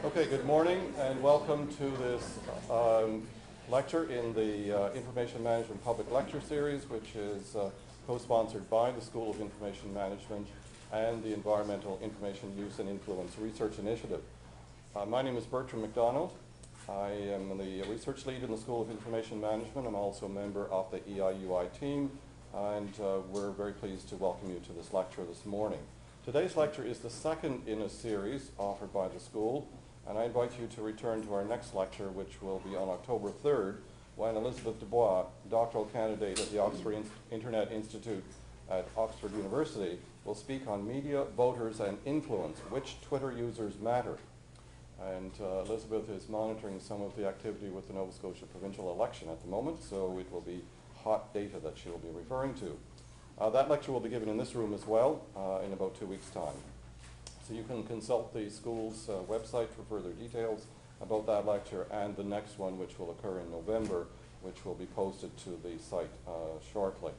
Okay, good morning and welcome to this lecture in the Information Management Public Lecture Series, which is co-sponsored by the School of Information Management and the Environmental Information Use and Influence Research Initiative. My name is Bertram McDonald. I am the research lead in the School of Information Management. I'm also a member of the EIUI team, and we're very pleased to welcome you to this lecture this morning. Today's lecture is the second in a series offered by the school, and I invite you to return to our next lecture, which will be on October 3rd, when Elizabeth Dubois, doctoral candidate at the Oxford Internet Institute at Oxford University, will speak on media, voters, and influence, which Twitter users matter. And Elizabeth is monitoring some of the activity with the Nova Scotia provincial election at the moment, so it will be hot data that she will be referring to. That lecture will be given in this room as well in about 2 weeks' time. So you can consult the school's website for further details about that lecture and the next one, which will occur in November, which will be posted to the site shortly.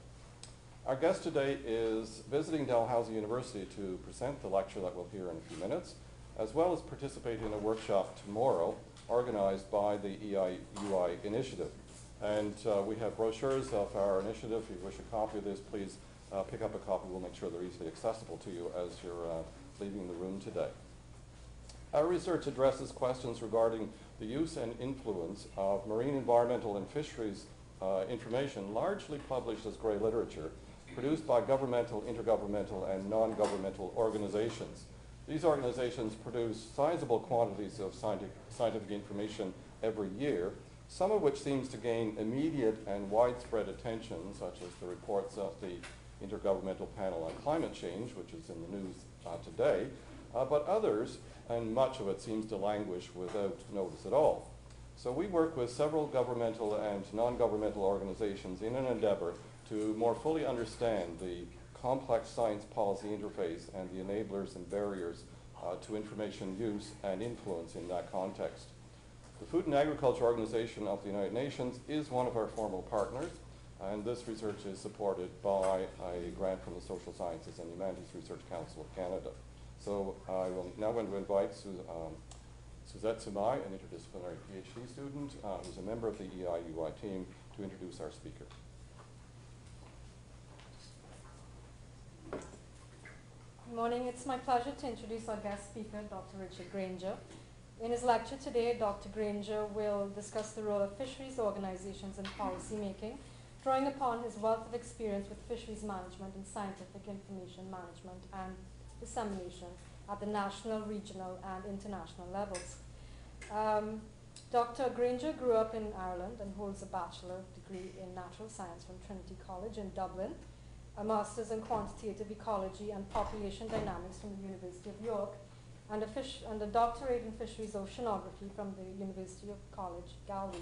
Our guest today is visiting Dalhousie University to present the lecture that we'll hear in a few minutes, as well as participate in a workshop tomorrow organized by the EIUI initiative. And we have brochures of our initiative. If you wish a copy of this, please pick up a copy. We'll make sure they're easily accessible to you as you're leaving the room today. Our research addresses questions regarding the use and influence of marine, environmental, and fisheries information, largely published as grey literature, produced by governmental, intergovernmental, and non-governmental organizations. These organizations produce sizable quantities of scientific information every year, some of which seems to gain immediate and widespread attention, such as the reports of the Intergovernmental Panel on Climate Change, which is in the news today, but others, and much of it seems to languish without notice at all. So we work with several governmental and non-governmental organizations in an endeavor to more fully understand the complex science policy interface and the enablers and barriers to information use and influence in that context. The Food and Agriculture Organization of the United Nations is one of our formal partners, and this research is supported by a grant from the Social Sciences and Humanities Research Council of Canada. So I will now going to invite Suzette Sumai, an interdisciplinary PhD student who's a member of the EIUI team, to introduce our speaker. Good morning. It's my pleasure to introduce our guest speaker, Dr. Richard Grainger. In his lecture today, Dr. Grainger will discuss the role of fisheries organizations in policy making, drawing upon his wealth of experience with fisheries management and scientific information management and dissemination at the national, regional, and international levels. Dr. Grainger grew up in Ireland and holds a bachelor degree in natural science from Trinity College in Dublin, a master's in quantitative ecology and population dynamics from the University of York, and a doctorate in fisheries oceanography from the University of College, Galway.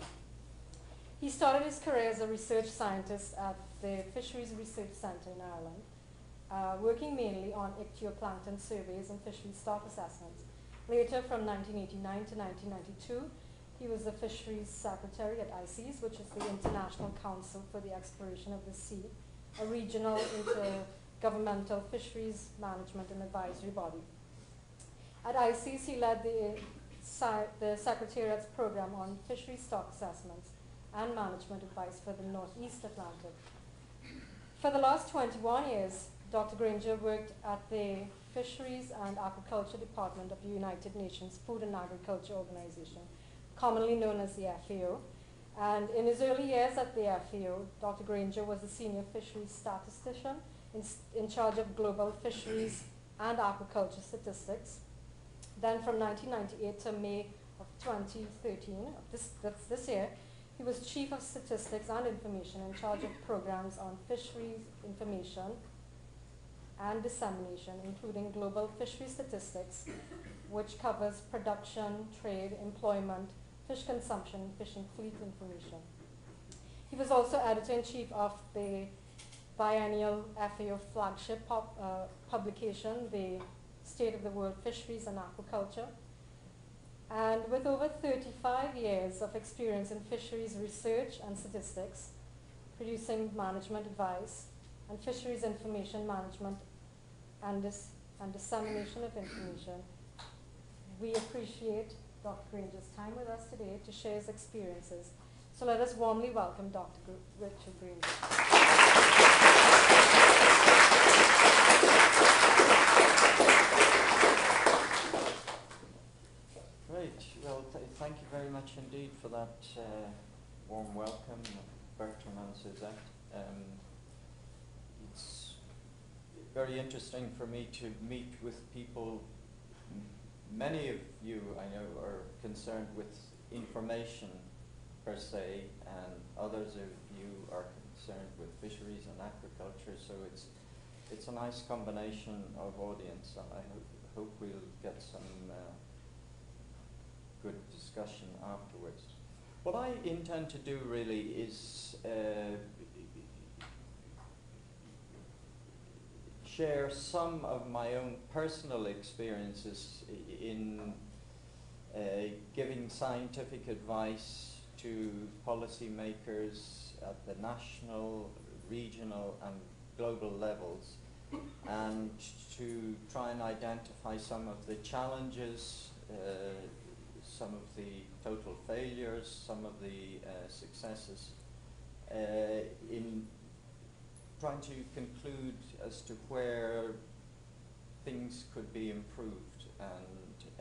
He started his career as a research scientist at the Fisheries Research Centre in Ireland, working mainly on ichthyoplankton surveys and fisheries stock assessments. Later, from 1989 to 1992, he was the Fisheries Secretary at ICES, which is the International Council for the Exploration of the Sea, a regional intergovernmental fisheries management and advisory body. At ICES, he led the Secretariat's program on fisheries stock assessments and management advice for the Northeast Atlantic. For the last 21 years, Dr. Grainger worked at the Fisheries and Aquaculture Department of the United Nations Food and Agriculture Organization, commonly known as the FAO. And in his early years at the FAO, Dr. Grainger was a senior fisheries statistician in charge of global fisheries and aquaculture statistics. Then from 1998 to May of 2013, this year, he was Chief of Statistics and Information in charge of programs on fisheries information and dissemination, including global fisheries statistics, which covers production, trade, employment, fish consumption, and fishing fleet information. He was also editor-in-chief of the biennial FAO flagship publication, the State of the World Fisheries and Aquaculture. And with over 35 years of experience in fisheries research and statistics, producing management advice, and fisheries information management and dissemination of information, we appreciate Dr. Grainger's time with us today to share his experiences. So let us warmly welcome Dr. Richard Grainger. Great. Well, thank you very much indeed for that warm welcome, Bertram and Suzette. It's very interesting for me to meet with people. Many of you, I know, are concerned with information per se, and others of you are concerned with fisheries and aquaculture, so it's a nice combination of audience, and I hope we'll get some good discussion afterwards. What I intend to do really is share some of my own personal experiences in giving scientific advice to policymakers at the national, regional and global levels, and to try and identify some of the challenges, some of the total failures, some of the successes, in trying to conclude as to where things could be improved, and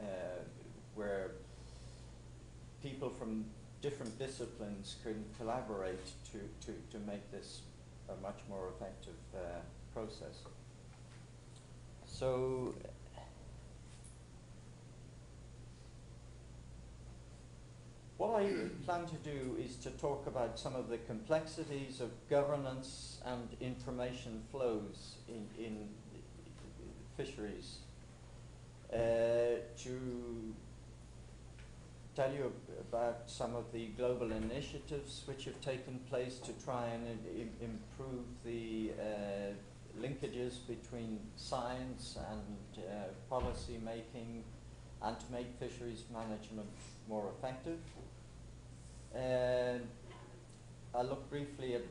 where people from different disciplines can collaborate to make this a much more effective process. So what I plan to do is to talk about some of the complexities of governance and information flows in fisheries, to tell you about some of the global initiatives which have taken place to try and improve the linkages between science and policy making, and to make fisheries management more effective. I'll look briefly at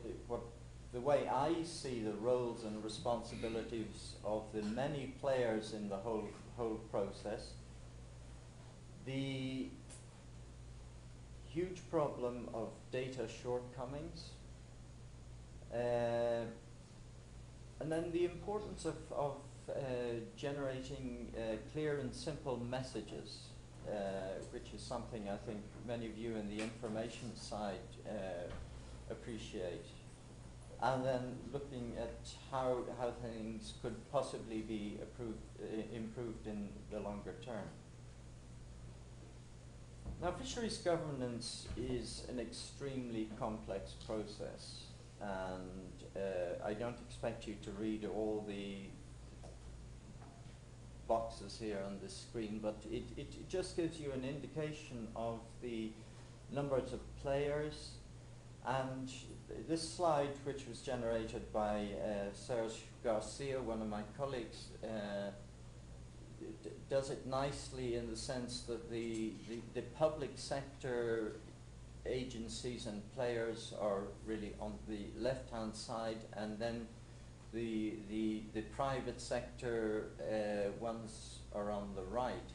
the way I see the roles and responsibilities of the many players in the whole process. The huge problem of data shortcomings, and then the importance of generating clear and simple messages, which is something I think many of you in the information side appreciate. And then looking at how things could possibly be improved in the longer term. Now, fisheries governance is an extremely complex process, and I don't expect you to read all the boxes here on the screen, but it just gives you an indication of the numbers of players. And this slide, which was generated by Serge Garcia, one of my colleagues, does it nicely in the sense that the public sector agencies and players are really on the left-hand side, and then the private sector ones are on the right.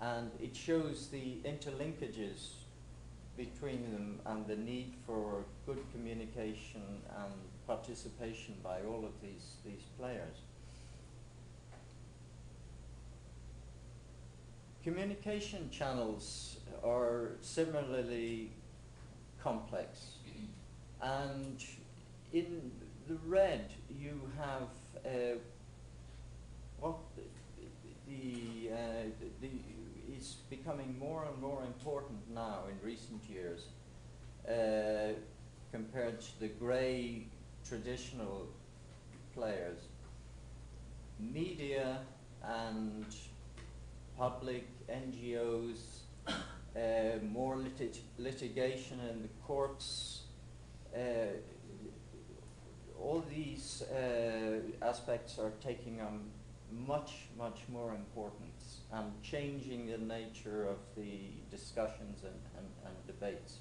And it shows the interlinkages between them and the need for good communication and participation by all of these players. Communication channels are similarly complex, and in the red you have what is becoming more and more important now in recent years compared to the grey traditional players. Media and public, NGOs, more litigation in the courts, all these aspects are taking on much more importance and changing the nature of the discussions and debates.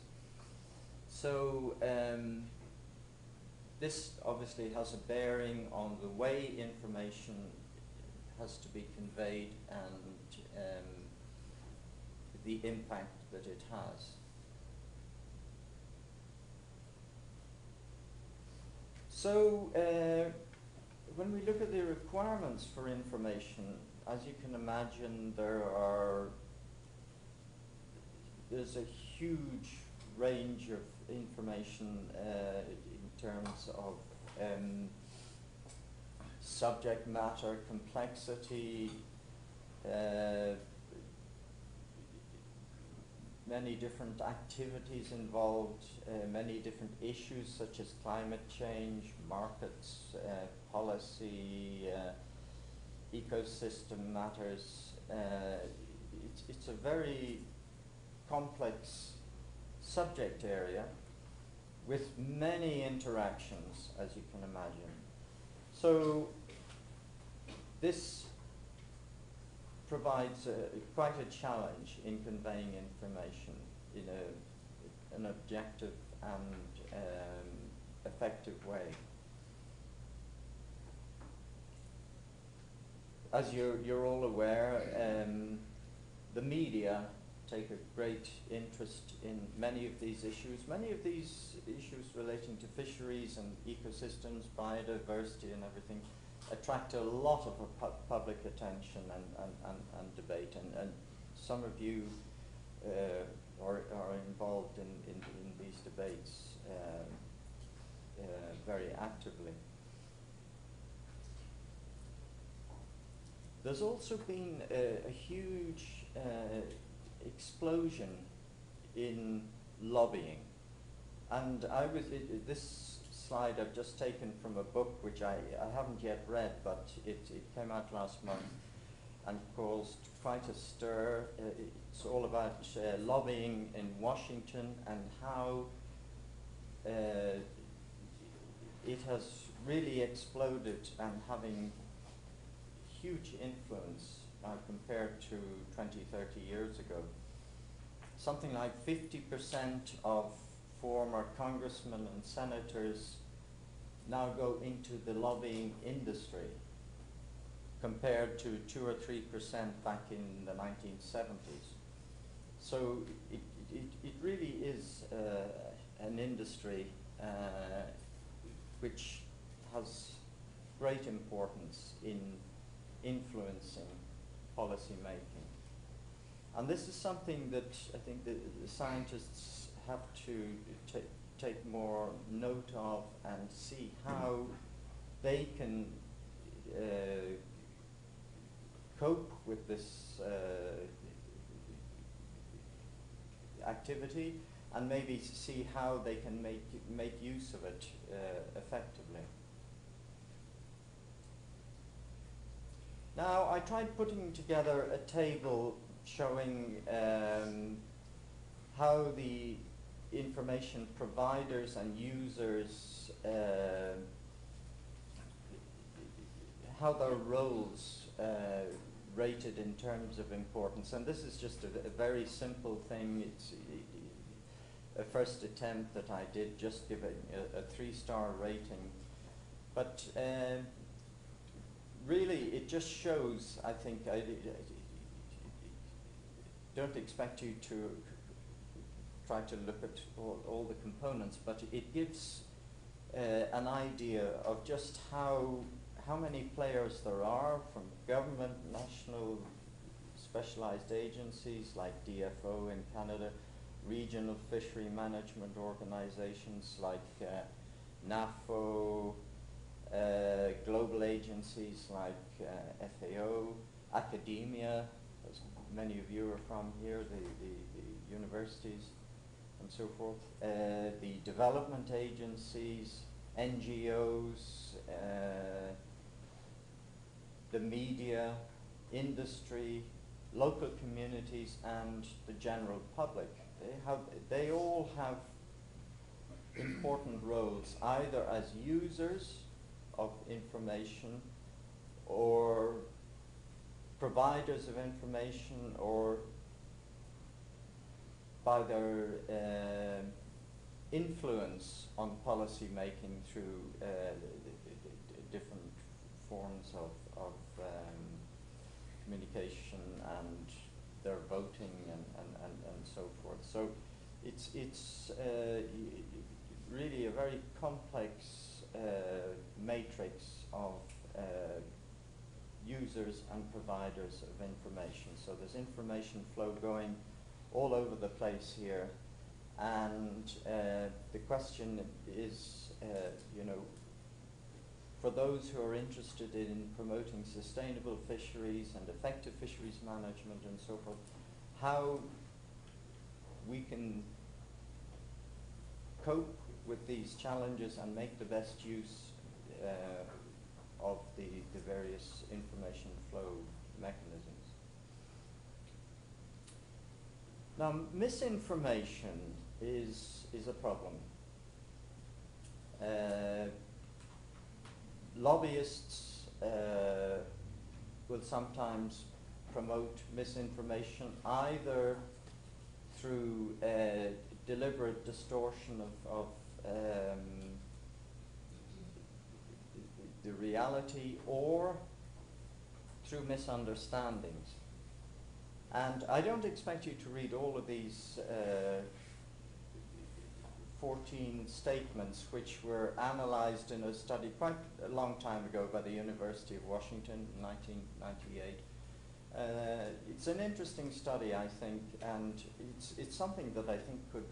So this obviously has a bearing on the way information has to be conveyed, and the impact that it has. So when we look at the requirements for information, as you can imagine, there's a huge range of information in terms of subject matter, complexity, many different activities involved, many different issues such as climate change, markets, policy, ecosystem matters. It's a very complex subject area with many interactions, as you can imagine. So this provides quite a challenge in conveying information in an objective and effective way. As you're all aware, the media take a great interest in many of these issues. Many of these issues relating to fisheries and ecosystems, biodiversity and everything attract a lot of public attention and debate, and some of you are involved in these debates very actively. There's also been a huge explosion in lobbying, and this slide I've just taken from a book which I haven't yet read, but it came out last month and caused quite a stir. It's all about lobbying in Washington and how it has really exploded and having huge influence compared to 20, 30 years ago. Something like 50% of former congressmen and senators now go into the lobbying industry, compared to 2 or 3% back in the 1970s. So it really is an industry which has great importance in influencing policy making. And this is something that I think the scientists have to take more note of and see how they can cope with this activity, and maybe see how they can make use of it effectively. Now, I tried putting together a table showing how the information providers and users, how their roles rated in terms of importance. And this is just a very simple thing. It's a first attempt that I did, just giving a 3-star rating. But really, it just shows, I think, I don't expect you to try to look at all the components, but it gives an idea of just how many players there are, from government, national, specialized agencies like DFO in Canada, regional fishery management organizations like NAFO, global agencies like FAO, academia, as many of you are from here, the universities and so forth, the development agencies, NGOs, the media, industry, local communities, and the general public. They all have important roles, either as users of information or providers of information, or by their influence on policy making through different forms of communication and their voting and So it's really a very complex matrix of users and providers of information. So there's information flow going all over the place here, and the question is, for those who are interested in promoting sustainable fisheries and effective fisheries management and so forth, how we can cope with these challenges and make the best use of the various information flow mechanisms. Now, misinformation is a problem. Lobbyists will sometimes promote misinformation either through deliberate distortion of the reality, or through misunderstandings. And I don't expect you to read all of these 14 statements, which were analyzed in a study quite a long time ago by the University of Washington in 1998. It's an interesting study, I think, and it's something that I think could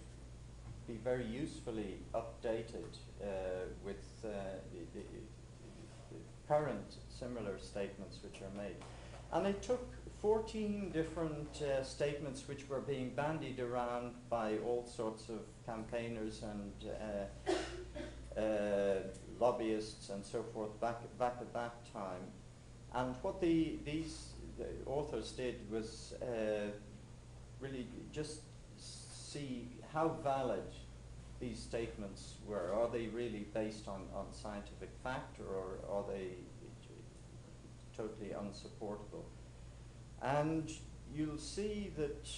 be very usefully updated with the current similar statements which are made. And it took 14 different statements which were being bandied around by all sorts of campaigners and lobbyists and so forth back at that time. And what these authors did was really just see how valid these statements were. Are they really based on scientific fact, or are they totally unsupportable? And you'll see that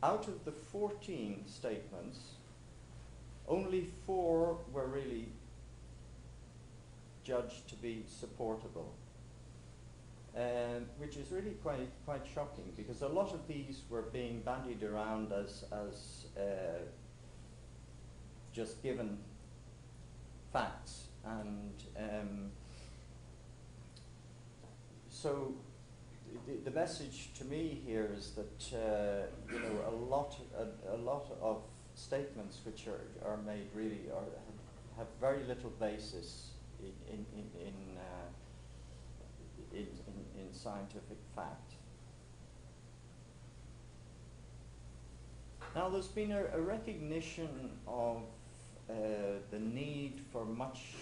out of the 14 statements, only 4 were really judged to be supportable, which is really quite shocking, because a lot of these were being bandied around as just given facts, and so the message to me here is that a lot of statements which are made really have very little basis in scientific fact. Now, there's been a recognition of the need for much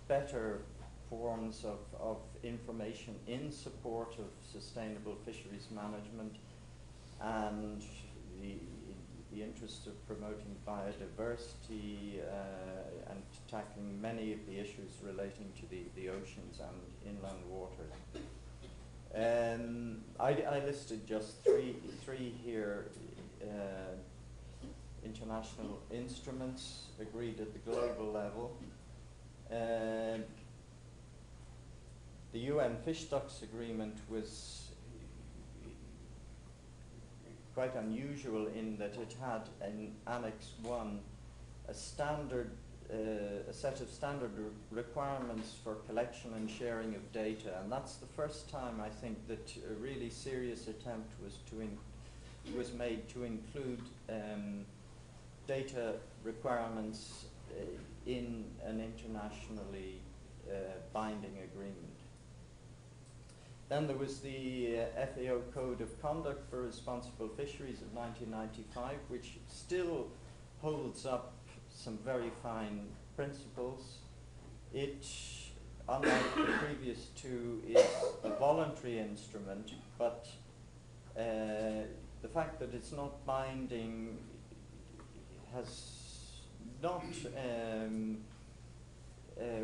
better forms of information in support of sustainable fisheries management, and the interest of promoting biodiversity and tackling many of the issues relating to the oceans and inland waters. I listed just three here. International instruments agreed at the global level. The UN Fish Stocks Agreement was quite unusual in that it had in Annex 1 a set of standard requirements for collection and sharing of data, and that's the first time, I think, that a really serious attempt was made to include data requirements in an internationally binding agreement. Then there was the FAO Code of Conduct for Responsible Fisheries of 1995, which still holds up some very fine principles. It, unlike the previous two, is a voluntary instrument, but the fact that it's not binding has not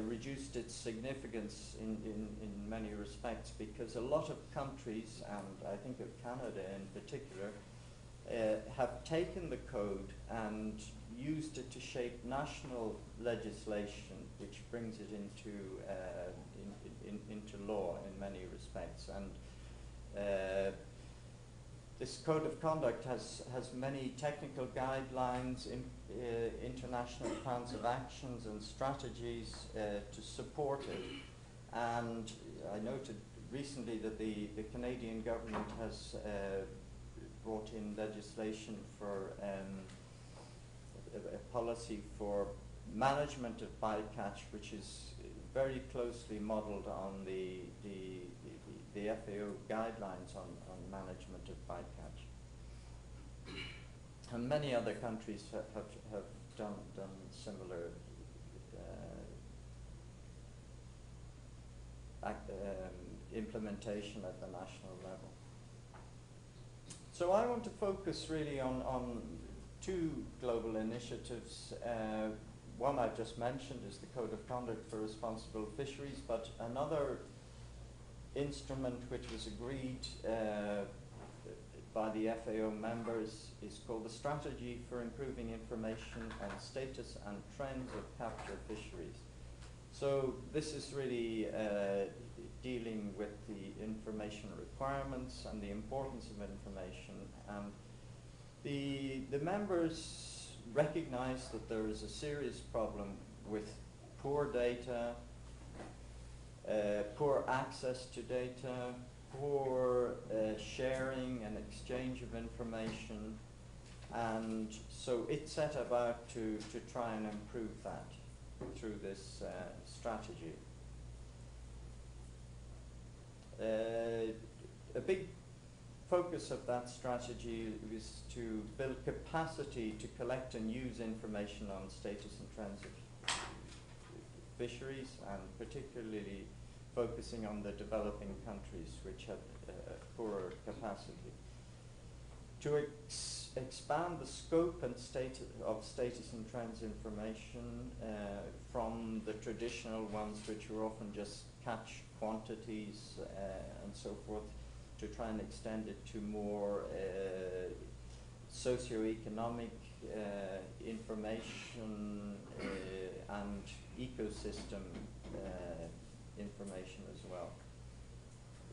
reduced its significance in many respects, because a lot of countries, and I think of Canada in particular, have taken the code and used it to shape national legislation, which brings it into law in many respects. And this code of conduct has many technical guidelines, international plans of actions and strategies to support it. And I noted recently that the Canadian government has brought in legislation for a policy for management of bycatch, which is very closely modelled on the FAO guidelines on management of bycatch. And many other countries have done similar implementation at the national level. So I want to focus really on two global initiatives. One I've just mentioned is the Code of Conduct for Responsible Fisheries, but another instrument which was agreed by the FAO members is called the Strategy for Improving Information on Status and Trends of Capture Fisheries. So this is really dealing with the information requirements and the importance of information, and the members recognize that there is a serious problem with poor data, poor access to data, poor sharing and exchange of information, and so it set about to try and improve that through this strategy. A big focus of that strategy is to build capacity to collect and use information on status and trends of fisheries, and particularly focusing on the developing countries which have poorer capacity. To expand the scope and status and trends information from the traditional ones, which are often just catch quantities and so forth, to try and extend it to more socioeconomic information and ecosystem information as well.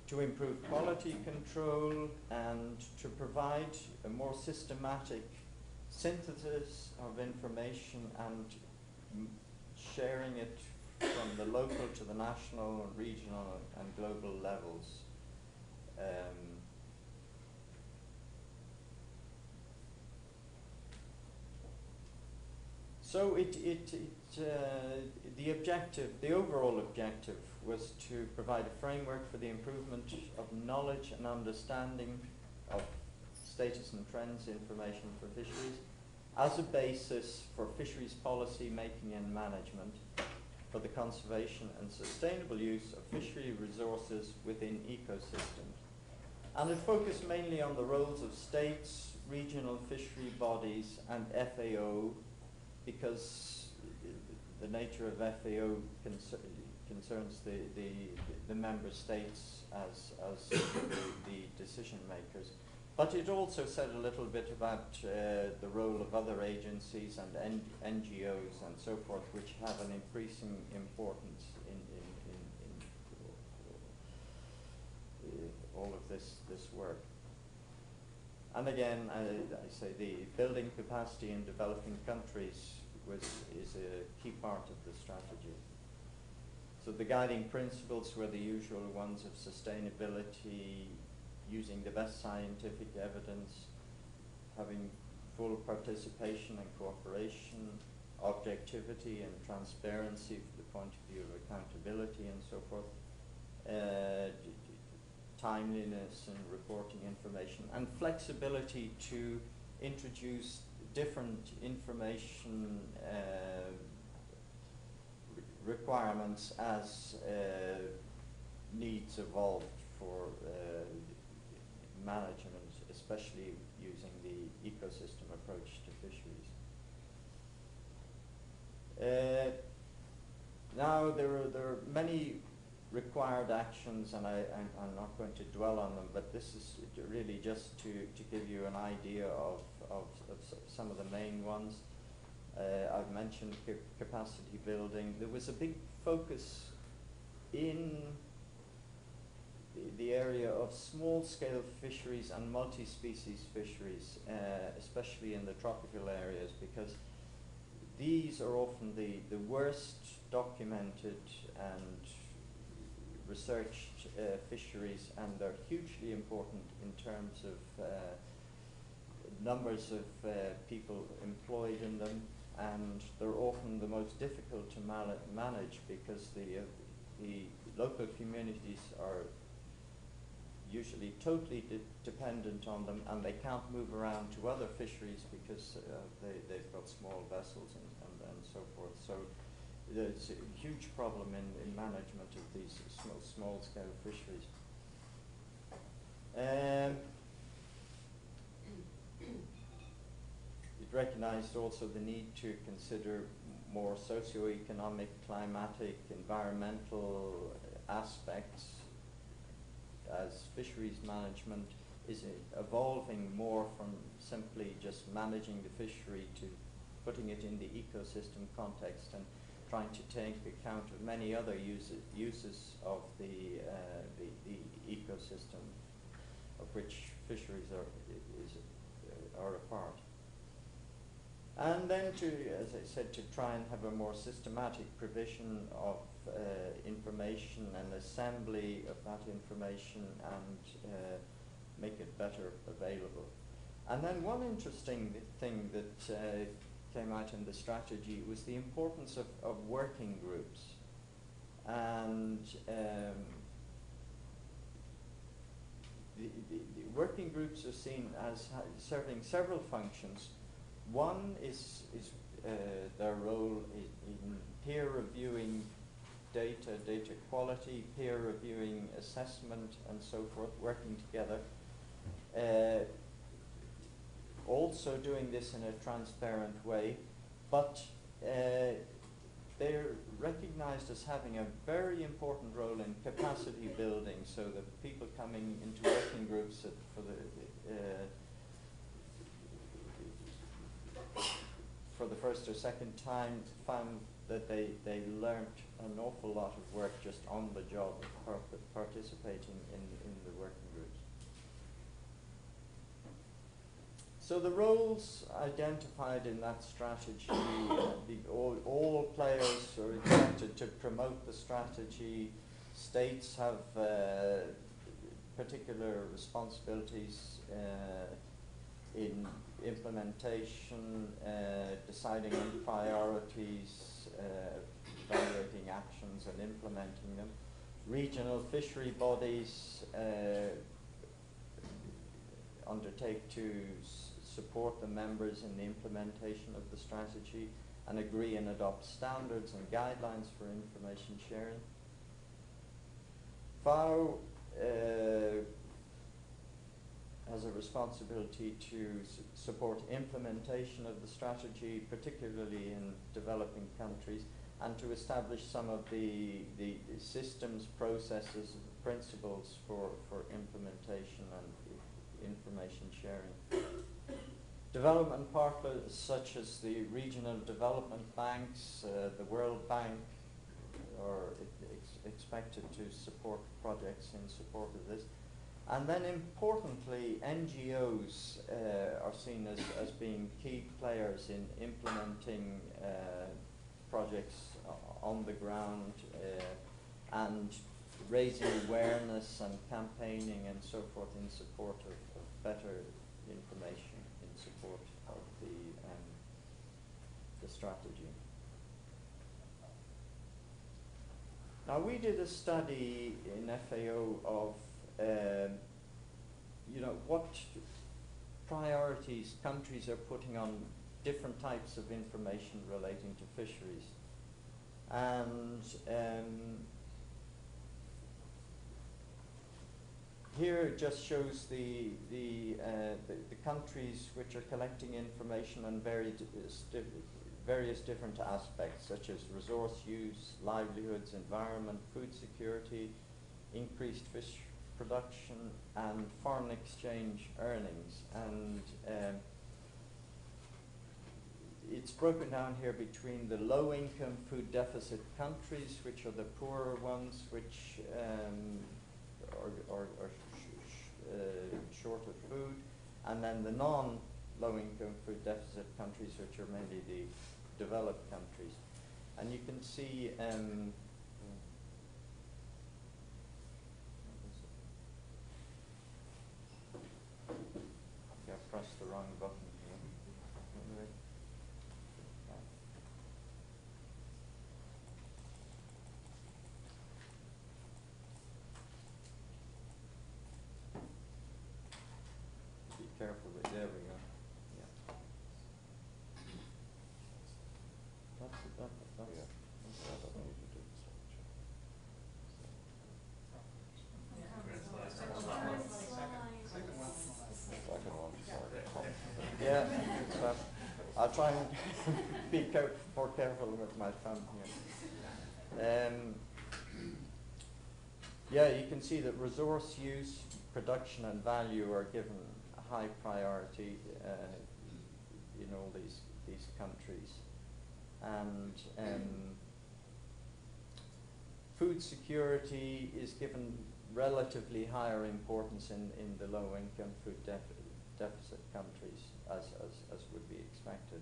To improve quality control and to provide a more systematic synthesis of information and sharing it from the local to the national, regional and global levels. So the overall objective was to provide a framework for the improvement of knowledge and understanding of status and trends information for fisheries as a basis for fisheries policy making and management for the conservation and sustainable use of fishery resources within ecosystems. And it focused mainly on the roles of states, regional fishery bodies and FAO, because the nature of FAO concerns the member states as the decision makers. But it also said a little bit about the role of other agencies and NGOs and so forth, which have an increasing importance in all of this work. And again, I say the building capacity in developing countries is a key part of the strategy. So the guiding principles were the usual ones of sustainability, using the best scientific evidence, having full participation and cooperation, objectivity and transparency from the point of view of accountability and so forth, timeliness in reporting information, and flexibility to introduce different information requirements as needs evolved for management, especially using the ecosystem approach to fisheries. Now there are many required actions, and I'm not going to dwell on them, but this is really just to give you an idea of some of the main ones. I've mentioned capacity building. There was a big focus in the area of small-scale fisheries and multi-species fisheries, especially in the tropical areas, because these are often the worst documented and researched fisheries, and they're hugely important in terms of numbers of people employed in them, and they're often the most difficult to manage because the local communities are usually totally dependent on them, and they can't move around to other fisheries because they've got small vessels and so forth. So there's a huge problem in management of these small-scale fisheries. It recognized also the need to consider more socio-economic, climatic, environmental aspects, as fisheries management is evolving more from simply just managing the fishery to putting it in the ecosystem context and trying to take account of many other uses of the ecosystem, of which fisheries are a part. And then to, as I said, to try and have a more systematic provision of information and assembly of that information and make it better available. And then one interesting thing that came out in the strategy was the importance of working groups. And the working groups are seen as serving several functions. One is their role in peer reviewing data quality, peer reviewing assessment, and so forth, working together. Also doing this in a transparent way, but they're recognized as having a very important role in capacity building, so that people coming into working groups for the first or second time found that they learnt an awful lot of work just on the job, participating in the working groups. So the roles identified in that strategy, all players are expected to promote the strategy. States have particular responsibilities in implementation, deciding on priorities, evaluating actions and implementing them. Regional fishery bodies undertake to support the members in the implementation of the strategy and agree and adopt standards and guidelines for information sharing. FAO has a responsibility to support implementation of the strategy, particularly in developing countries, and to establish some of the systems, processes, principles for implementation and information sharing. Development partners such as the regional development banks, the World Bank, are expected to support projects in support of this. And then importantly, NGOs are seen as being key players in implementing projects on the ground and raising awareness and campaigning and so forth in support of better information in support of the strategy. Now we did a study in FAO of what priorities countries are putting on different types of information relating to fisheries. And here it just shows the countries which are collecting information on various different aspects, such as resource use, livelihoods, environment, food security, increased fish production, and foreign exchange earnings. And it's broken down here between the low-income food deficit countries, which are the poorer ones, which short of food, and then the non-low-income food deficit countries, which are mainly the developed countries. And you can see I pressed the wrong button here. Be careful with, there we go. Yeah. That's it, that's Yeah. That doesn't need to do this one. Second one, sorry. yeah, but I'll try and be more careful with my thumb here. Yeah, you can see that resource use, production and value are given high priority in all these countries. And food security is given relatively higher importance in the low-income food deficit countries, as would be expected.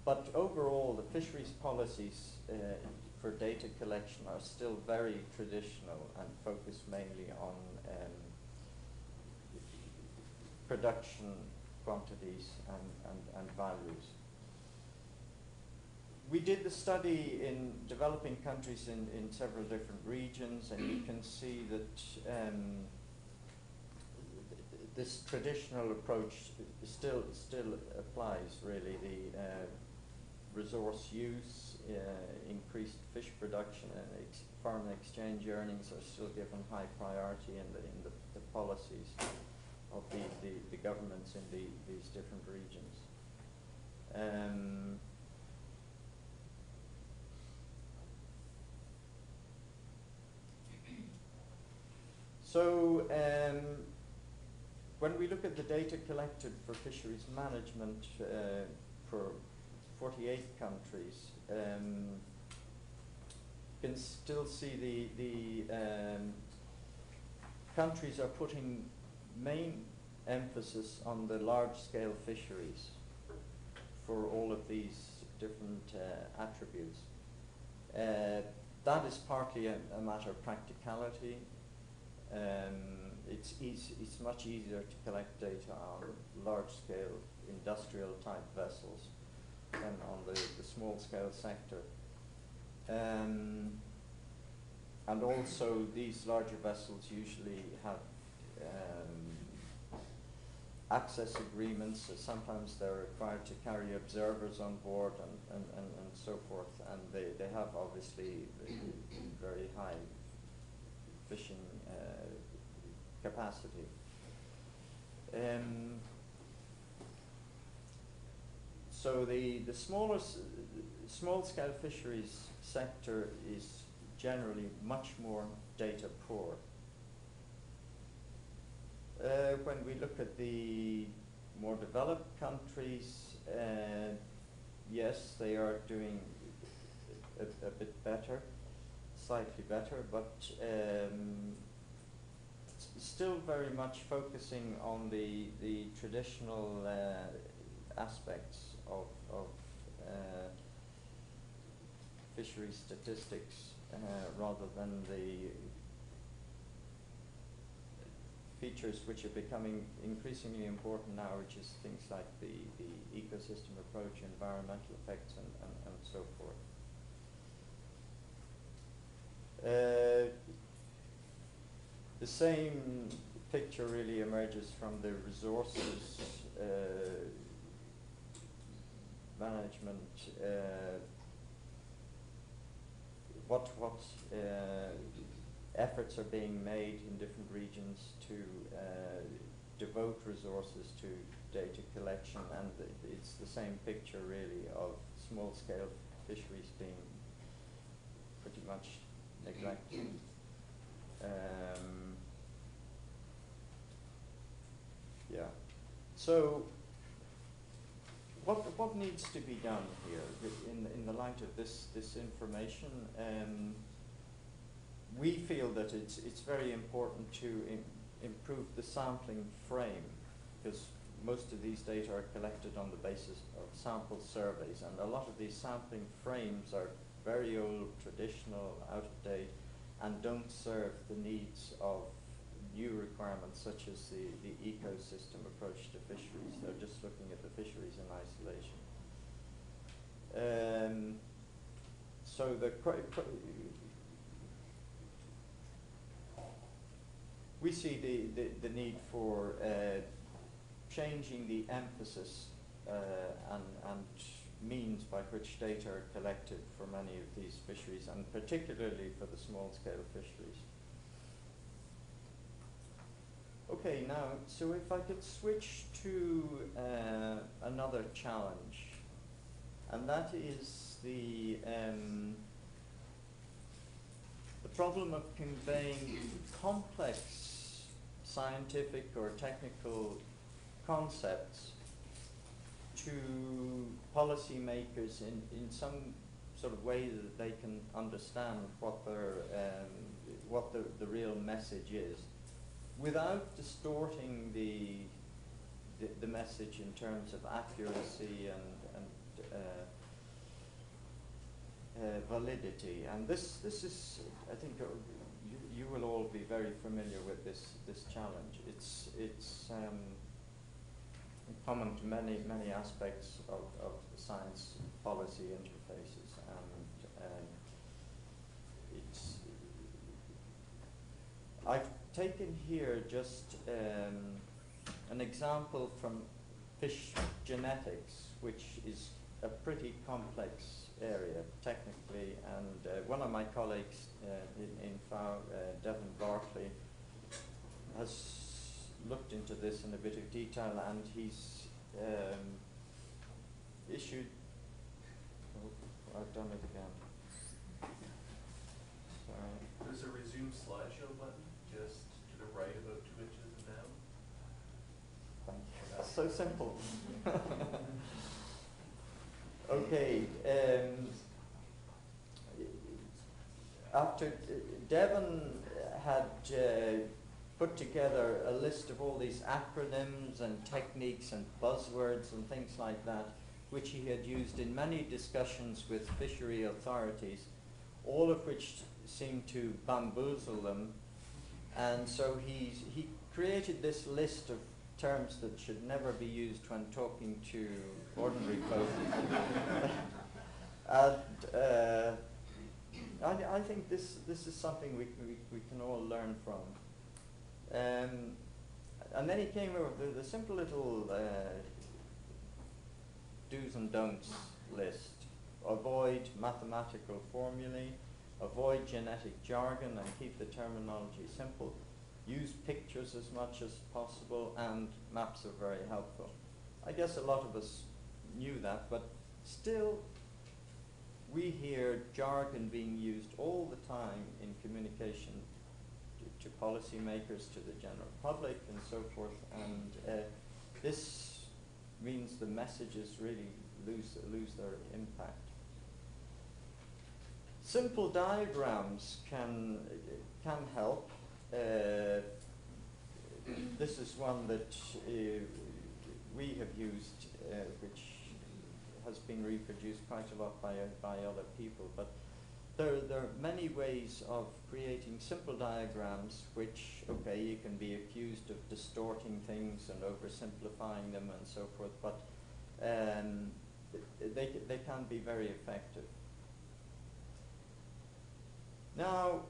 But overall, the fisheries policies for data collection are still very traditional and focus mainly on production quantities and values. We did the study in developing countries in several different regions, and you can see that this traditional approach still applies, really. The resource use, increased fish production, and foreign exchange earnings are still given high priority in the policies of the governments in these different regions. So when we look at the data collected for fisheries management for 48 countries, you can still see the countries are putting main emphasis on the large-scale fisheries for all of these different attributes. That is partly a matter of practicality. It's much easier to collect data on large-scale industrial-type vessels than on the small-scale sector. And also, these larger vessels usually have access agreements. So sometimes they're required to carry observers on board and so forth, and they have obviously very high fishing capacity. So the small-scale fisheries sector is generally much more data poor. When we look at the more developed countries, yes, they are doing a bit better, slightly better, but still very much focusing on the traditional aspects of fisheries statistics rather than the features which are becoming increasingly important now, which is things like the ecosystem approach, environmental effects, and so forth. The same picture really emerges from the resources management. What efforts are being made in different regions to devote resources to data collection, and it's the same picture really of small-scale fisheries being pretty much neglected. Yeah. So what needs to be done here in the light of this information? we feel that it's very important to improve the sampling frame, because most of these data are collected on the basis of sample surveys, and a lot of these sampling frames are very old, traditional, out of date, and don't serve the needs of new requirements such as the ecosystem approach to fisheries. They're just looking at the fisheries in isolation. So we see the need for changing the emphasis and means by which data are collected for many of these fisheries, and particularly for the small-scale fisheries. Okay, now, so if I could switch to another challenge, and that is the problem of conveying complex scientific or technical concepts to policymakers in some sort of way that they can understand what the real message is, without distorting the message in terms of accuracy and validity. And this is, I think, you will all be very familiar with this challenge. It's common to many aspects of the science policy interfaces, and it's. I've taken here just an example from fish genetics, which is a pretty complex area technically, and one of my colleagues in FAO, Devon Barclay, has looked into this in a bit of detail, and he's issued. Oh, I've done it again. Sorry. There's a resume slideshow button just to the right, about 2 inches down. Thank you. That's so simple. Okay. After Devon had put together a list of all these acronyms and techniques and buzzwords and things like that, which he had used in many discussions with fishery authorities, all of which seemed to bamboozle them, and so he created this list of terms that should never be used when talking to ordinary folk. And I think this is something we can all learn from. And then he came up with the simple little do's and don'ts list. Avoid mathematical formulae, avoid genetic jargon and keep the terminology simple. Use pictures as much as possible, and maps are very helpful. I guess a lot of us knew that, but still we hear jargon being used all the time in communication to policymakers, to the general public, and so forth, and this means the messages really lose their impact. Simple diagrams can help. This is one that we have used, which has been reproduced quite a lot by other people, but there are many ways of creating simple diagrams which, okay, you can be accused of distorting things and oversimplifying them and so forth, but they can be very effective. Now,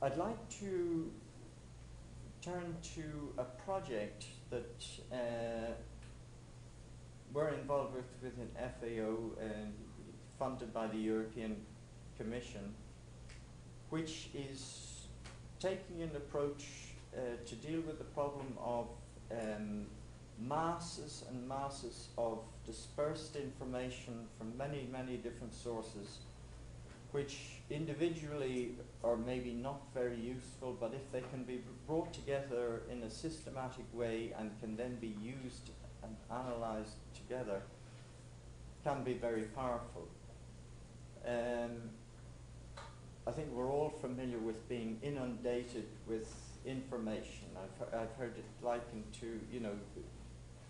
I'd like to turn to a project that we're involved with an FAO funded by the European Commission, which is taking an approach to deal with the problem of masses and masses of dispersed information from many, many different sources, which individually are maybe not very useful, but if they can be brought together in a systematic way and can then be used and analyzed together, can be very powerful. I think we're all familiar with being inundated with information. I've heard it likened to, you know,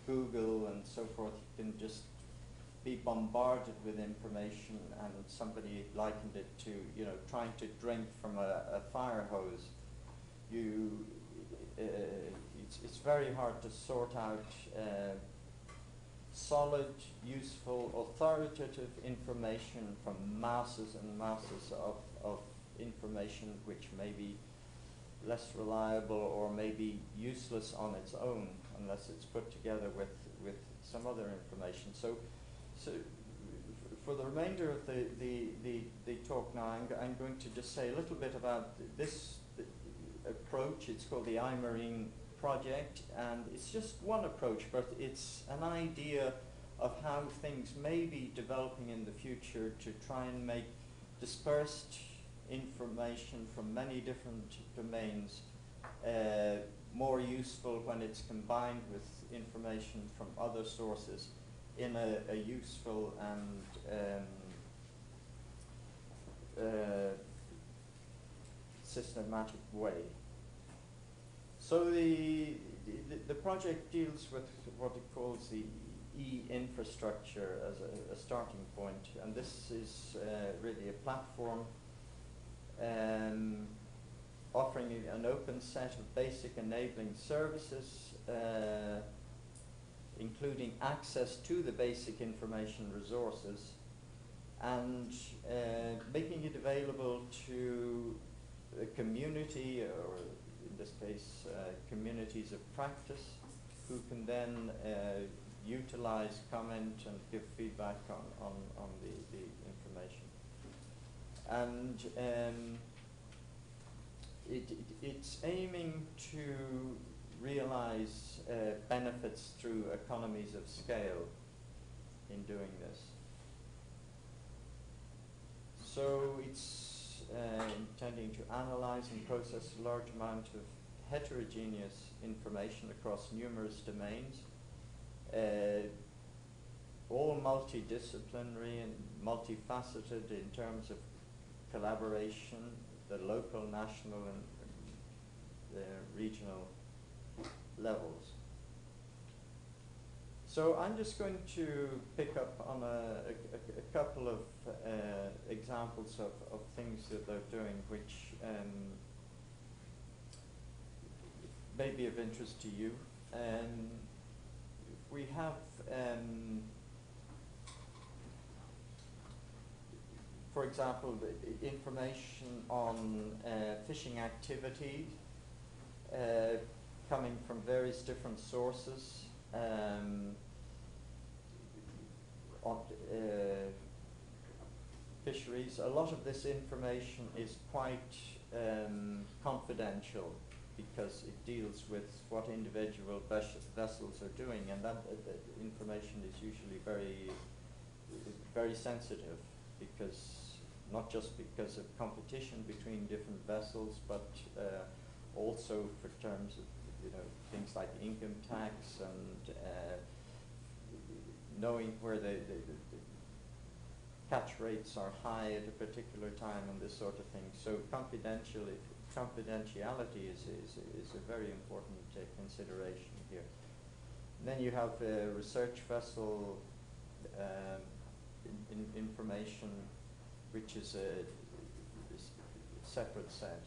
Google and so forth. You can just be bombarded with information, and somebody likened it to, you know, trying to drink from a fire hose. It's very hard to sort out solid, useful, authoritative information from masses and masses of information which may be less reliable or may be useless on its own unless it's put together with some other information. So for the remainder of the talk now, I'm going to just say a little bit about this approach. It's called the iMarine project, and it's just one approach, but it's an idea of how things may be developing in the future to try and make dispersed information from many different domains more useful when it's combined with information from other sources in a useful and systematic way. So the project deals with what it calls the e-infrastructure as a starting point, and this is really a platform offering an open set of basic enabling services, including access to the basic information resources, and making it available to a community, or in this case communities of practice, who can then utilize, comment, and give feedback on the information. And it's aiming to realize benefits through economies of scale in doing this. So it's intending to analyze and process a large amount of heterogeneous information across numerous domains, all multidisciplinary and multifaceted in terms of collaboration, the local, national, and regional levels. So I'm just going to pick up on a couple of examples of things that they're doing which may be of interest to you. We have, for example, the information on fishing activity coming from various different sources. On fisheries, a lot of this information is quite confidential because it deals with what individual vessels are doing, and that information is usually very sensitive, because not just because of competition between different vessels, but also for terms of, you know, things like income tax and knowing where the catch rates are high at a particular time and this sort of thing. So confidentiality is a very important consideration here. And then you have research vessel information, which is a separate set.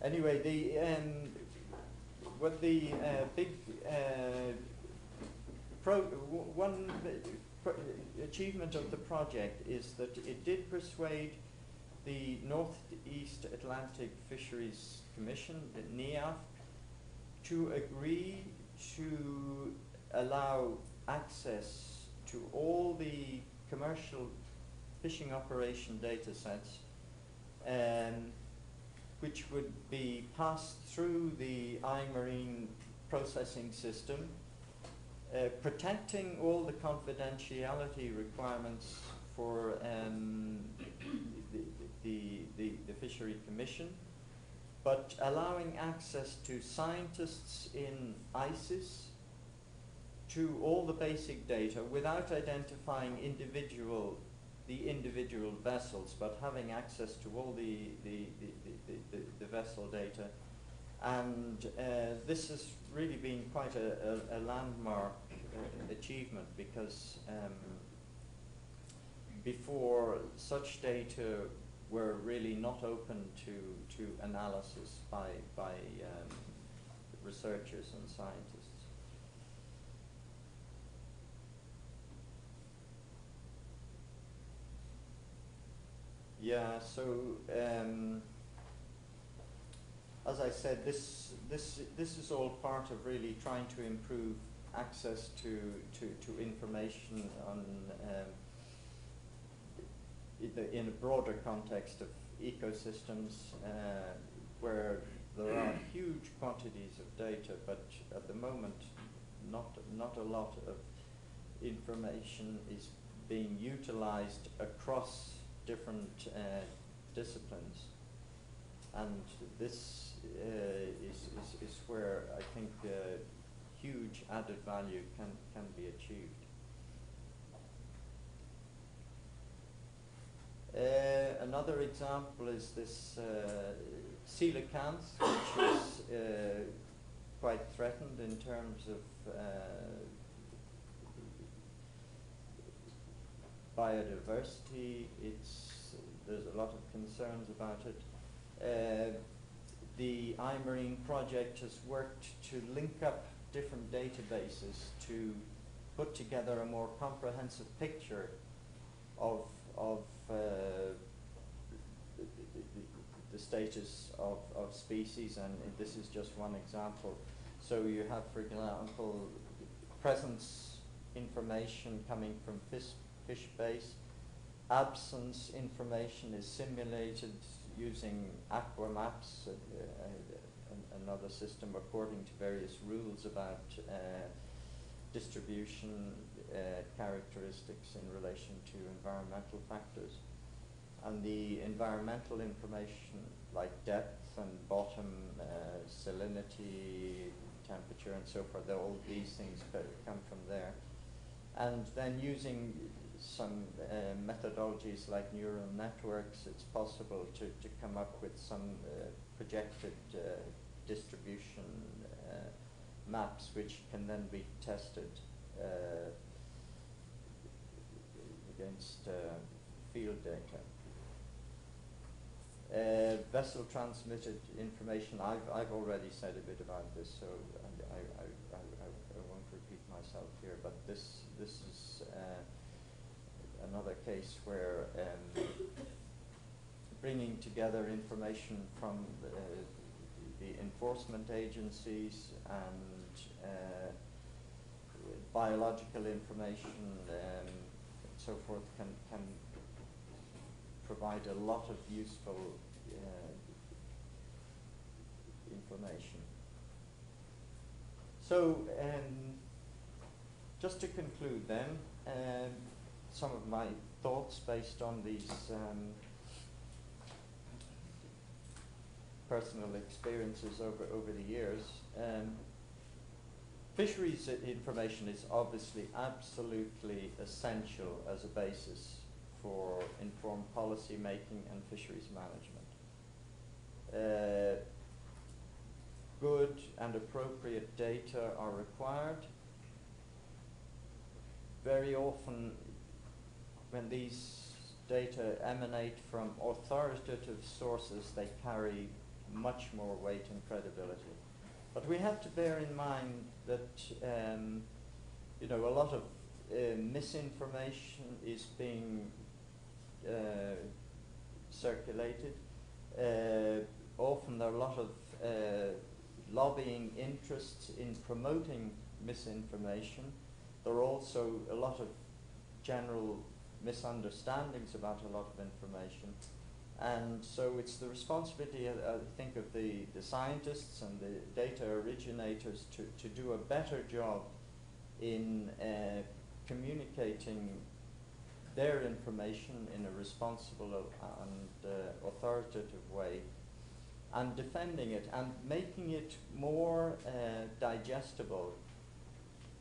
Anyway, what the big achievement of the project is that it did persuade the Northeast Atlantic Fisheries Commission, the NEAF, to agree to allow access to all the commercial fishing operation data sets, which would be passed through the iMarine processing system, protecting all the confidentiality requirements for the Fishery Commission, but allowing access to scientists in ISIS to all the basic data without identifying the individual vessels, but having access to all the vessel data. And this has really been quite a landmark achievement, because before, such data were really not open to analysis by researchers and scientists. Yeah, so as I said, this is all part of really trying to improve access to information on in a broader context of ecosystems, where there are huge quantities of data, but at the moment not a lot of information is being utilized across different disciplines, and this is where I think huge added value can be achieved. Another example is this coelacanth, which is quite threatened in terms of biodiversity. There's a lot of concerns about it. The iMarine project has worked to link up different databases to put together a more comprehensive picture of the status of species, and this is just one example. So you have, for example, presence information coming from fish base. Absence information is simulated using aqua maps, another system according to various rules about distribution characteristics in relation to environmental factors. And the environmental information like depth and bottom, salinity, temperature and so forth, all these things come from there. And then using some methodologies like neural networks, it's possible to come up with some projected distribution maps, which can then be tested against field data. Vessel transmitted information, I've already said a bit about this, so I won't repeat myself here, but this is another case where bringing together information from the enforcement agencies and biological information and so forth can provide a lot of useful information. So just to conclude then, some of my thoughts based on these personal experiences over the years. Fisheries information is obviously absolutely essential as a basis for informed policy making and fisheries management. Good and appropriate data are required. Very often when these data emanate from authoritative sources, they carry much more weight and credibility. But we have to bear in mind that a lot of misinformation is being circulated. Often there are a lot of lobbying interests in promoting misinformation. There are also a lot of general misunderstandings about a lot of information. And so it's the responsibility, I think, of the scientists and the data originators to do a better job in communicating their information in a responsible and authoritative way and defending it and making it more digestible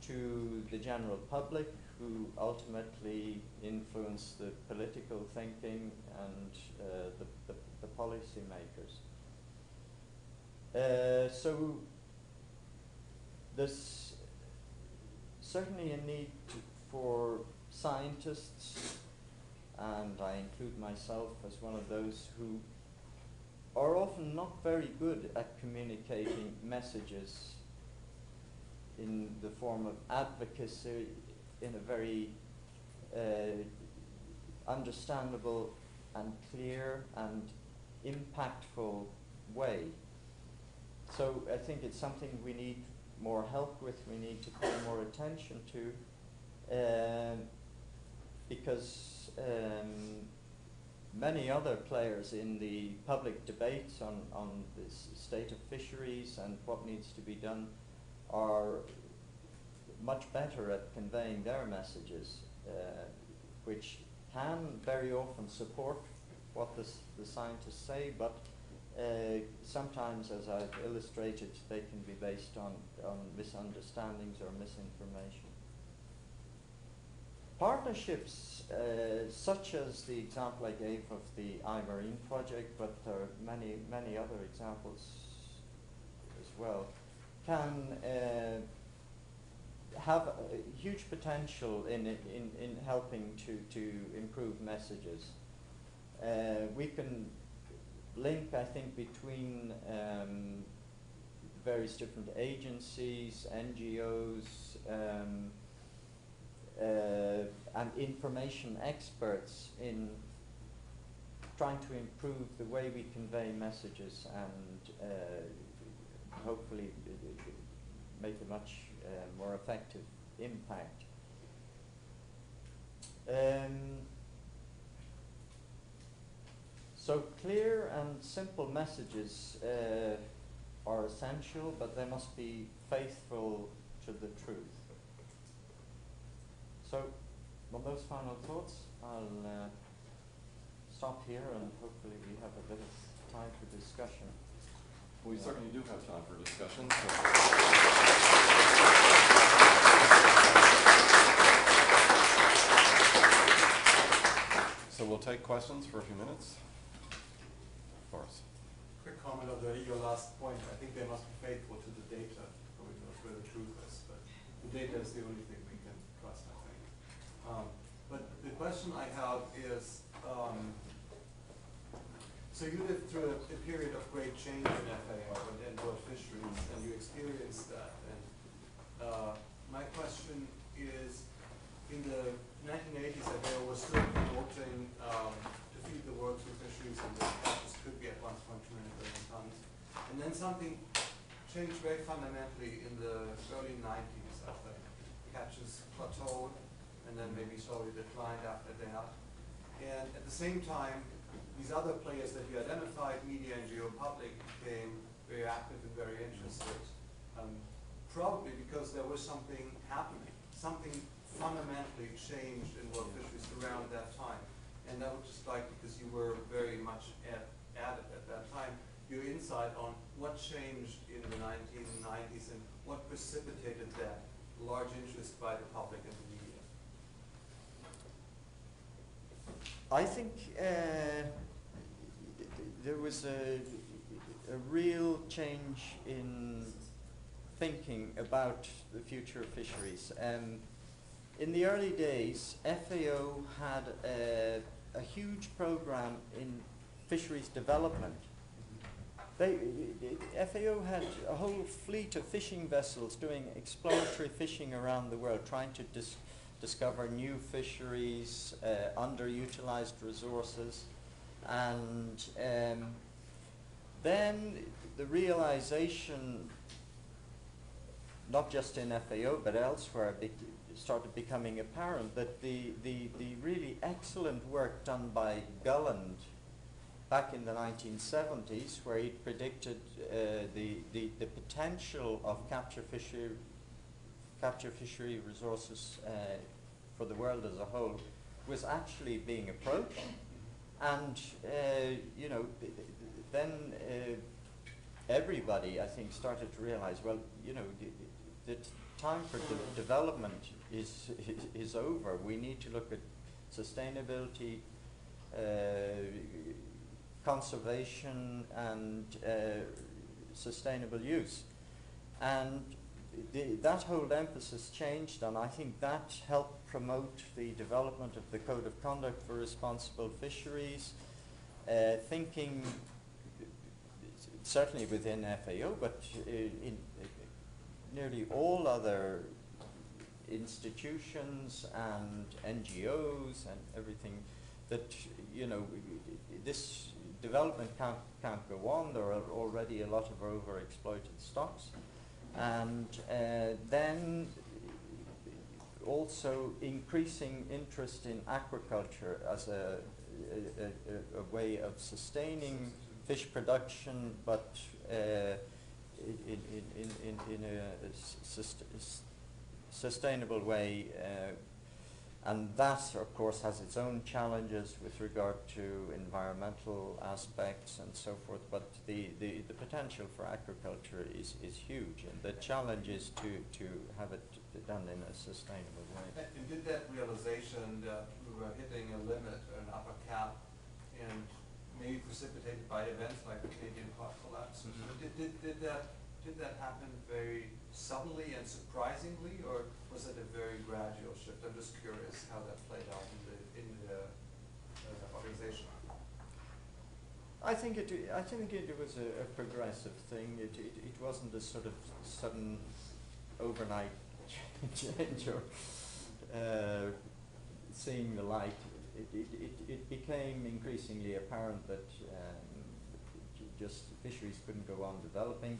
to the general public, who ultimately influence the political thinking and the policy makers. So there's certainly a need for scientists, and I include myself as one of those, who are often not very good at communicating messages in the form of advocacy in a very understandable and clear and impactful way. So I think it's something we need more help with, we need to pay more attention to, because many other players in the public debates on this state of fisheries and what needs to be done are much better at conveying their messages, which can very often support what the scientists say, but sometimes, as I've illustrated, they can be based on misunderstandings or misinformation. Partnerships, such as the example I gave of the iMarine project, but there are many other examples as well, can have a huge potential in helping to improve messages. We can link, I think, between various different agencies, NGOs, and information experts in trying to improve the way we convey messages and hopefully make a much more effective impact. So clear and simple messages are essential, but they must be faithful to the truth. So, on those final thoughts, I'll stop here, and hopefully we have a bit of time for discussion. We certainly do have time for discussion. So we'll take questions for a few minutes. Of course. Quick comment on your last point. I think they must be faithful to the data. Nobody knows where the truth is, but the data is the only thing we can trust, I think. But the question I have is, so you lived through a period of great change in FAO and in world fisheries, and you experienced that. And my question is, in the 1980s, FAO was still promoting to feed the world through fisheries, and the catches could be at 1.2 billion tons. And then something changed very fundamentally in the early 90s, I think. Catches plateaued, and then maybe slowly declined after that. And at the same time, these other players that you identified, media and geopublic, became very active and very interested. Probably because there was something happening, something fundamentally changed in world fisheries around that time. And I would just like, because you were very much at it at that time, your insight on what changed in the 1990s and what precipitated that large interest by the public and the media. I think there was a real change in thinking about the future of fisheries. In the early days, FAO had a huge program in fisheries development. FAO had a whole fleet of fishing vessels doing exploratory fishing around the world, trying to discover new fisheries, underutilized resources, and then the realization, not just in FAO but elsewhere, started becoming apparent that the really excellent work done by Gulland back in the 1970s, where he predicted the potential of capture fishery resources for the world as a whole, was actually being approached. And then everybody, I think, started to realize, well, you know, the time for development is over. We need to look at sustainability, conservation, and sustainable use. And that whole emphasis changed, and I think that helped promote the development of the Code of Conduct for Responsible Fisheries, thinking certainly within FAO, but in nearly all other institutions and NGOs and everything, that, you know, this development can't go on. There are already a lot of overexploited stocks. And then also increasing interest in aquaculture as a way of sustaining fish production, but in a sustainable way. And that, of course, has its own challenges with regard to environmental aspects and so forth, but the potential for aquaculture is huge, and the challenge is to have it done in a sustainable way. And did that realization that we were hitting a limit, an upper cap, and maybe precipitated by events like the Canadian pot collapse, did that happen very suddenly and surprisingly, or was it a very gradual shift? I'm just curious how that played out in the organization. I think it was a progressive thing. It wasn't a sort of sudden overnight change or seeing the light. It became increasingly apparent that just fisheries couldn't go on developing.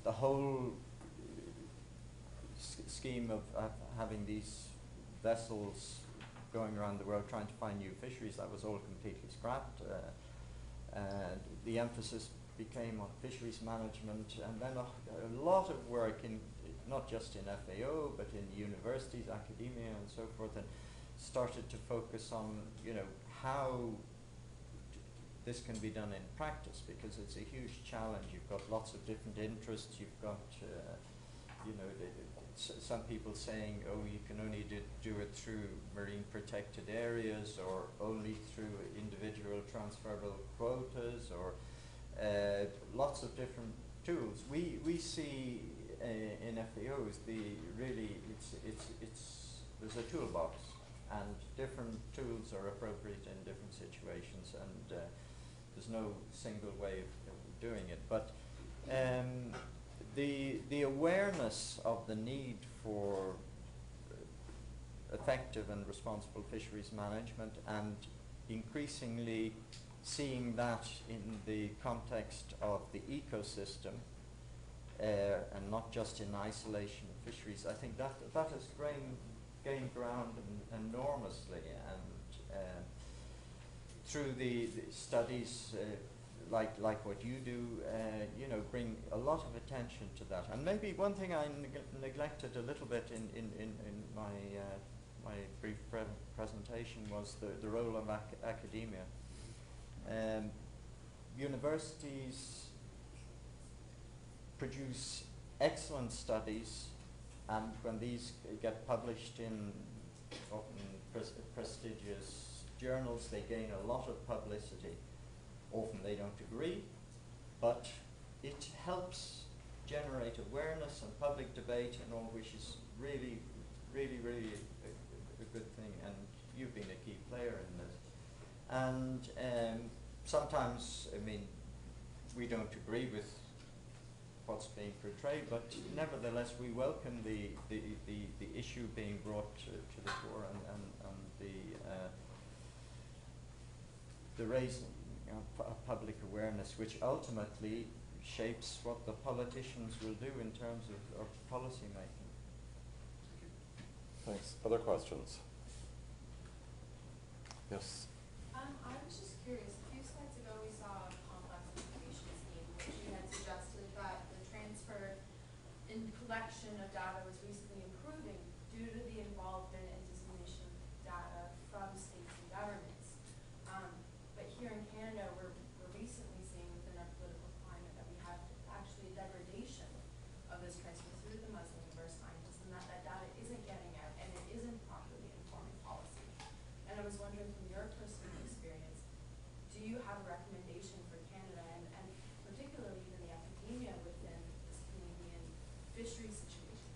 The whole scheme of having these vessels going around the world trying to find new fisheries, that was all completely scrapped. And the emphasis became on fisheries management, and then a lot of work in, not just in FAO, but in universities, academia, and so forth, and started to focus on, you know, how this can be done in practice, because it's a huge challenge. You've got lots of different interests. You've got, you know, some people saying, oh, you can only do it through marine protected areas, or only through individual transferable quotas, or lots of different tools. We see in FAOs there's a toolbox, and different tools are appropriate in different situations, and there's no single way of doing it. But the awareness of the need for effective and responsible fisheries management, and increasingly seeing that in the context of the ecosystem, and not just in isolation of fisheries, I think that has gained ground enormously, and through the studies like what you do, you know, bring a lot of attention to that. And maybe one thing I neglected a little bit in my brief presentation was the role of academia. Universities produce excellent studies, and when these get published in often prestigious journals, they gain a lot of publicity. Often they don't agree, but it helps generate awareness and public debate and all, which is really a good thing, and you've been a key player in this. And sometimes, I mean, we don't agree with what's being portrayed, but nevertheless we welcome the issue being brought to the fore, and the raising of public awareness, which ultimately shapes what the politicians will do in terms of policy making. Thanks. Other questions? Yes. I was just curious, a few slides ago we saw a complex information scheme, which you had suggested that the transfer and collection of data was recently improving due to the involvement and dissemination of data from states and governments. But here in Canada, we're recently seeing within our political climate that we have actually scientists and that data isn't getting out and it isn't properly informing policy. And I was wondering from your personal experience, do you have a recommendation for Canada and particularly even the academia within this Canadian fisheries situation,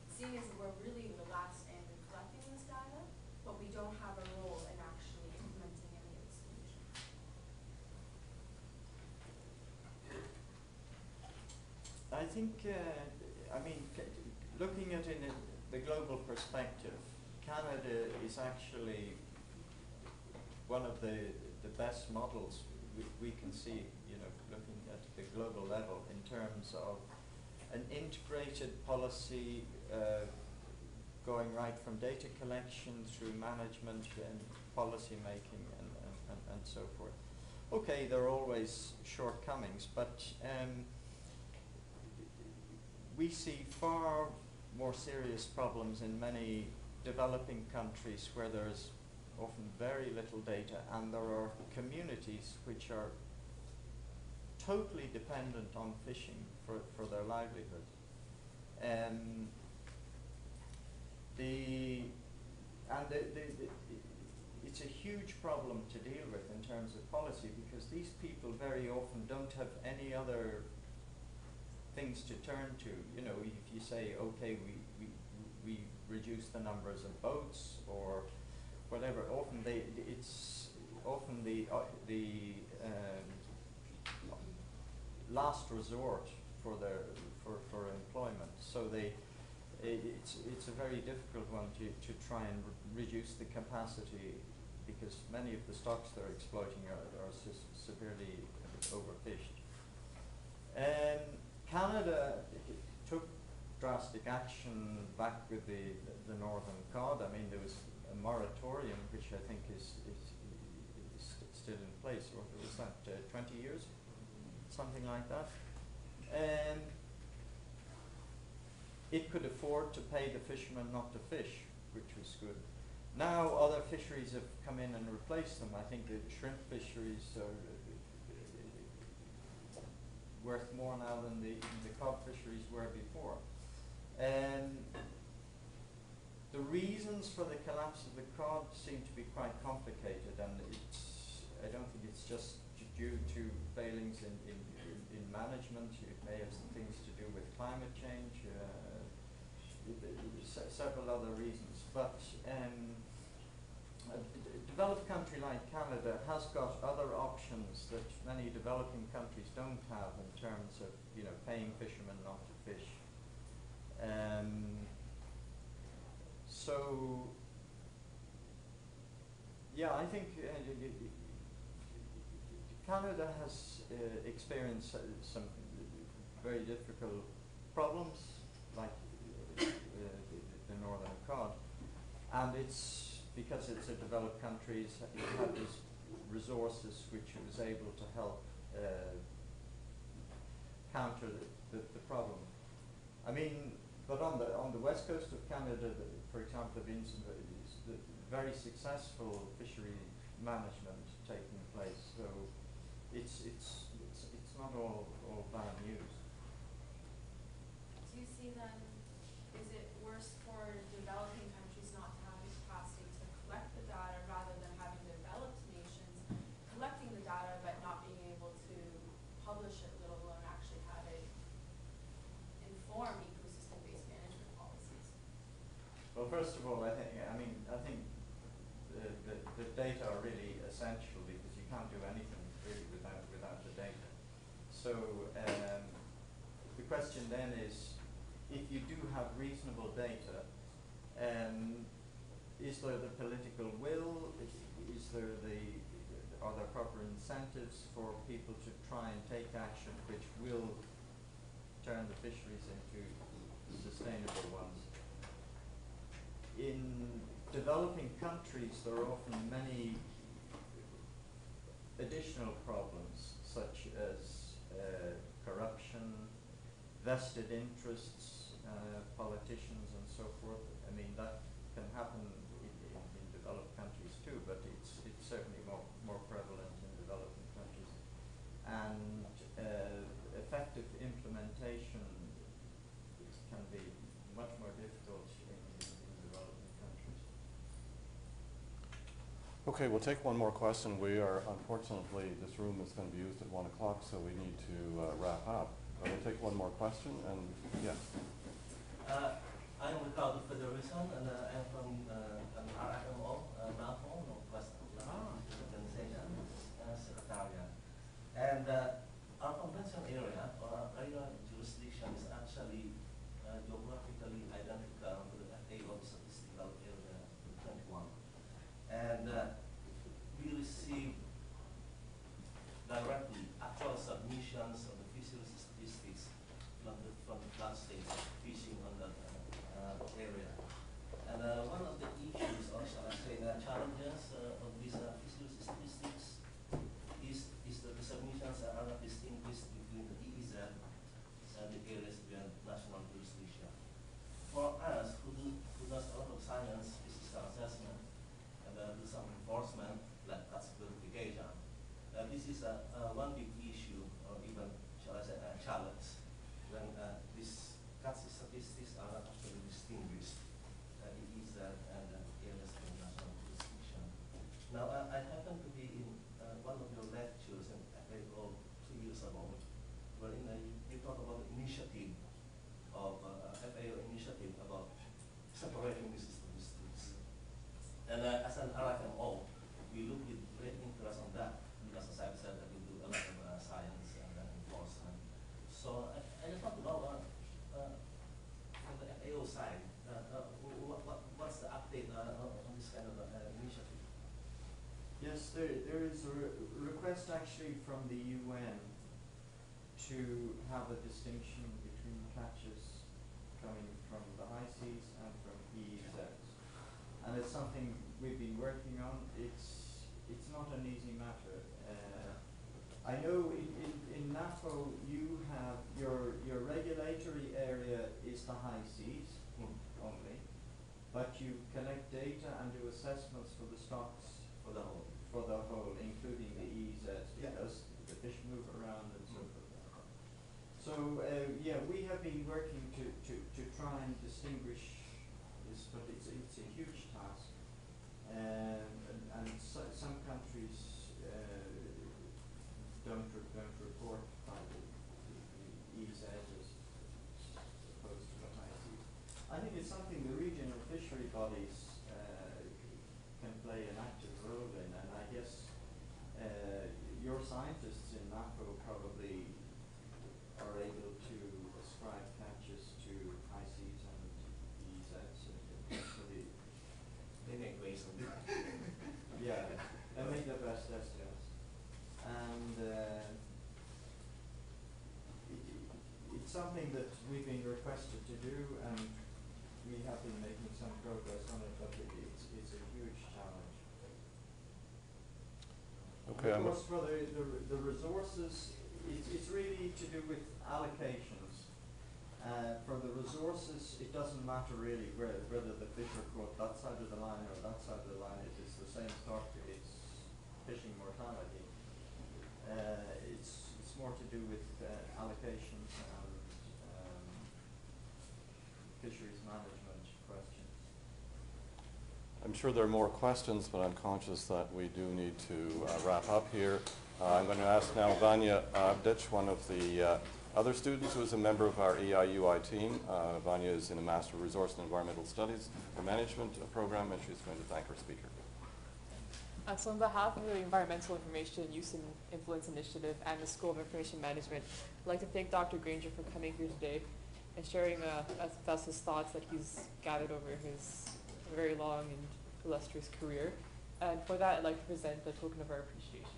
seeing as we're really the last stand in collecting this data, but we don't have a role in actually implementing any of the solutions? I think, looking at it in the global perspective, Canada is actually one of the best models we can see, looking at the global level in terms of an integrated policy going right from data collection through management and policy making and so forth. Okay, there are always shortcomings, but we see far more serious problems in many developing countries where there's often very little data and there are communities which are totally dependent on fishing for their livelihood. It's a huge problem to deal with in terms of policy because these people very often don't have any other things to turn to. If you say, okay, we reduce the numbers of boats or whatever, often it's often the last resort for employment. So it's a very difficult one to try and reduce the capacity because many of the stocks they're exploiting are severely overfished. Canada took drastic action back with the northern cod. I mean, there was a moratorium, which I think is still in place. Or was that 20 years? Something like that. It could afford to pay the fishermen not to fish, which was good. Now other fisheries have come in and replaced them. I think the shrimp fisheries are worth more now than the cod fisheries were before. The reasons for the collapse of the cod seem to be quite complicated, and I don't think it's just due to failings in management. It may have some things to do with climate change, several other reasons. But a developed country like Canada has got other options that many developing countries don't have in terms of paying fishermen not to fish. So yeah, I think Canada has experienced some very difficult problems, like the northern cod, and it's because it's a developed country. It had these resources which it was able to help counter the problem. I mean, but on the west coast of Canada, for example, there have been some very successful fishery management taking place. So it's not all bad news. Do you see then, is it worse for developing countries not to have the capacity to collect the data rather than having developed nations collecting the data but not being able to publish it, let alone actually have it inform ecosystem-based management policies? Well, first of all, I think the data are really essential because you can't do anything really without the data. So the question then is, if you do have reasonable data, is there the political will? Are there proper incentives for people to try and take action which will turn the fisheries into sustainable ones? In developing countries, there are often many additional problems, such as corruption, vested interests, politicians, and so forth. I mean, that can happen in developed countries too, but it's certainly more prevalent in developing countries. And effective implementation can be much Okay, we'll take one more question. We are, unfortunately, this room is going to be used at 1 o'clock, so we need to wrap up. But we'll take one more question, and yes. I'm Ricardo Federation, and I'm from an RFMO, NAFO, Northwest Atlantic Organization, Secretariat. And our convention area, or area jurisdiction, is actually geographically identical to the FAO statistical area 21. And we receive directly actual submissions of the fisheries statistics from the flood states fishing on that area. And one of the issues, or shall I say, the challenges of these fisheries statistics is that the submissions are not distinguished between the EEZ and the areas beyond national jurisdiction. For us, who does a lot of science, physical assessment, and do some enforcement, like tax verification, this is one big issue, or even, shall I say, a challenge, when these tax statistics are not actually distinguished. It is and areas of national jurisdiction. Now, I happen to be in one of your lectures in FAO 2 years ago, wherein you talk about the initiative of FAO initiative about separating these statistics. And as an RFMO, we look with great interest on that, because as I've said, we do a lot of science and enforcement. So I just want to know, from the FAO side, what's the update on this kind of initiative? Yes, there is a request actually from the UN to have a distinction between catches coming from the high seas and from EEZs. And it's something we've been working on. It's not an easy matter. I know in NAFO you have your regulatory area is the high seas only, but you collect data and do assessments for the stocks For the whole. for the whole, including the EEZs, because the fish move around and so forth. So yeah, we have been working to try and distinguish this, but it's a huge task, and some countries don't report by the EEZ as opposed to the high seas. I think it's something the regional fishery bodies can play an active role in, and I guess your scientists in NAFO probably are able to ascribe catches to high seas and EEZs. They make ways of that. Yeah, they make their best estimates. And it's something that we've been requested to do, and we have been making some progress on it, but it's a huge challenge. Okay, Of course, for the resources, it's really to do with allocations. For the resources, it doesn't matter really whether the fish are caught that side of the line or that side of the line. It is the same stock. It's fishing mortality. It's more to do with allocations and fisheries management questions. I'm sure there are more questions, but I'm conscious that we do need to wrap up here. I'm going to ask now Vanya Abdich, one of the other students who is a member of our EIUI team. Vanya is in a Master of Resource and Environmental Studies Management program, and she's going to thank our speaker. So on behalf of the Environmental Information Use and Influence Initiative and the School of Information Management, I'd like to thank Dr. Grainger for coming here today and sharing with us his thoughts that he's gathered over his very long and illustrious career. And for that, I'd like to present a token of our appreciation.